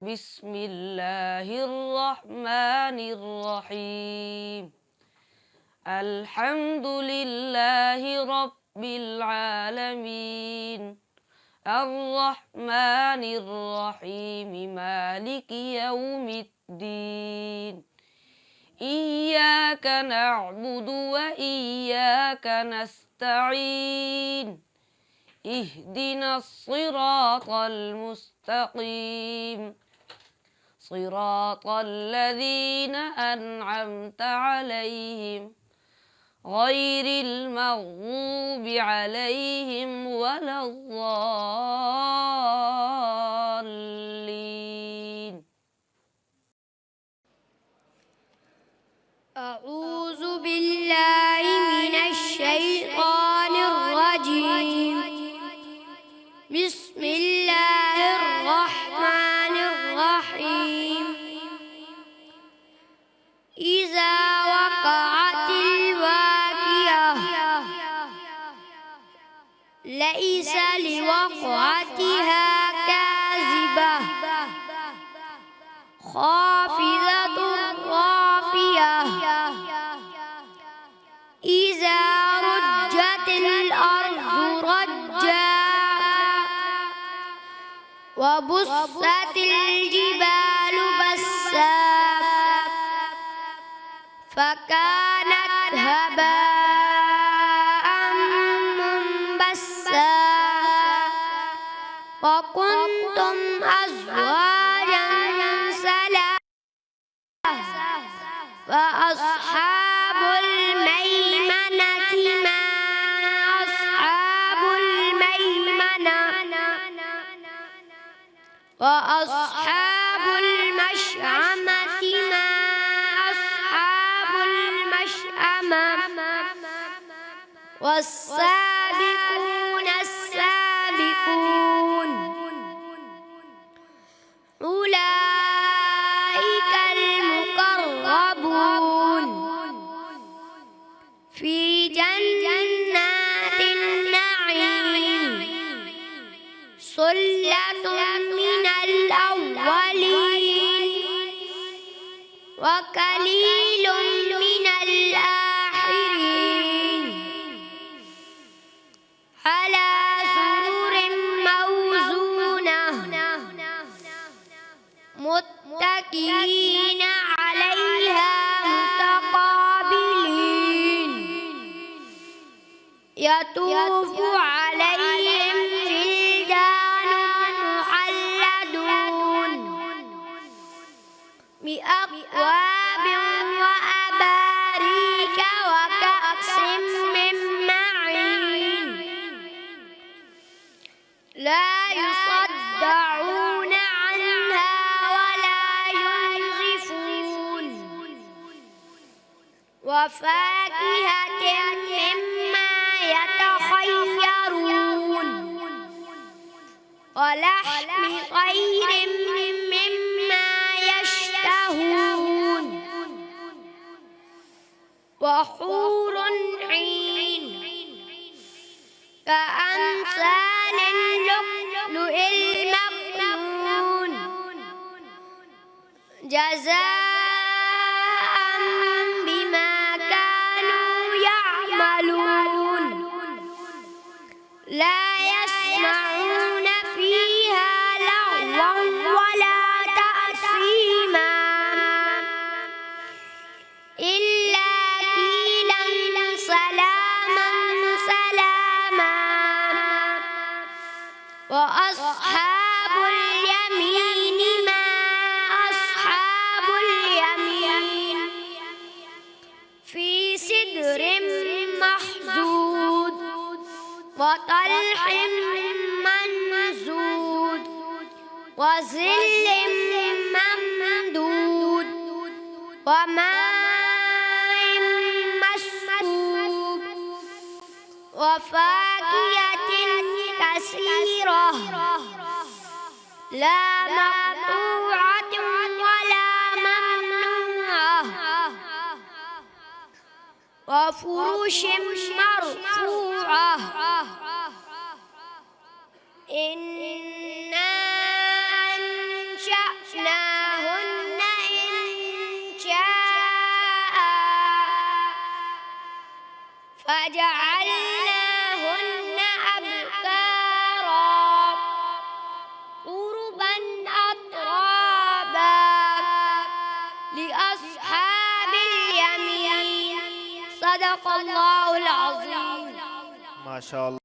بسم الله الرحمن الرحيم. الحمد لله رب العالمين، الرحمن الرحيم، مالك يوم الدين. إياك نعبد وإياك نستعين، اهدنا الصراط المستقيم، صراط الذين أنعمت عليهم غير المغضوب عليهم ولا الضالين. أعوذ بالله من الشيطان الرجيم. بسم الله الرحمن الرحيم. إذا وقعت الواقعة ليس لوقعتها كاذبة خافضة رافعة إذا رجت الأرض رجا وبست الجبال بسا فكانت هباء منبثا وكنتم أزواجا ثلاثة فأصحاب الميمنة ما أصحاب الميمنة وأصحاب المشأمة ما أصحاب المشأمة والسابقون السابقون أولئك المقربون في جنات النعيم ثلة من الأولين وقليل من الآخرين على سرر موزونة متكئين عليها متقابلين يطوف عليهم ولدان مخلدون بأكواب وأباريك وكأس من معين لا يصدعون عنها ولا ينزفون وفاكهة مما يتخيرون ولحم طير مما يشتهون وحور عين كأمثال اللؤلؤ المكنون جزاء بما كانوا يعملون لا يسمعون فيها لغوا ولا تأثيما إلا قيلا سلاما سلاما وأصحاب اليمين ما أصحاب اليمين في سدر محضود وطلح منضود وظل ممدود وماء مسكوب وفاكهة كثيرة لا مقطوعة ولا ممنوعة وفرش مرفوعة إنا أنشأنا أنشأناهن إنشاء فجعلناهن أبكارا عربا أترابا لأصحاب اليمين صدق الله العظيم. ما شاء الله.